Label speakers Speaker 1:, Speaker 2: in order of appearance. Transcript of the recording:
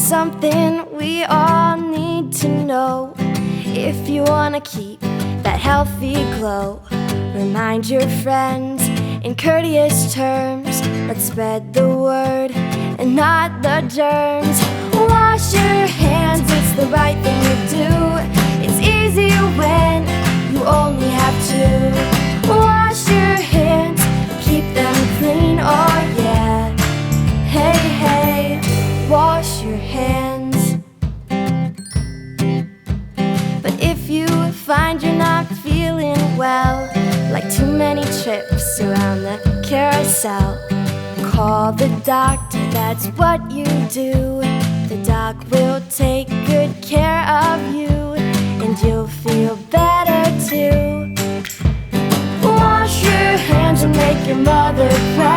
Speaker 1: something we all need to know. If you wanna keep that healthy glow, remind your friends in courteous terms. Let's spread the word and not the germs. Wash your hands, it's the right thing to do. It's easy when you only have to. Wash your hands, keep them clean, oh yeah. Hey, hey, wash your hands. But if you find you're not feeling well, like too many trips around the carousel, call the doctor, that's what you do. The doc will take good care of you, and you'll feel better too. Wash your hands and make your mother proud.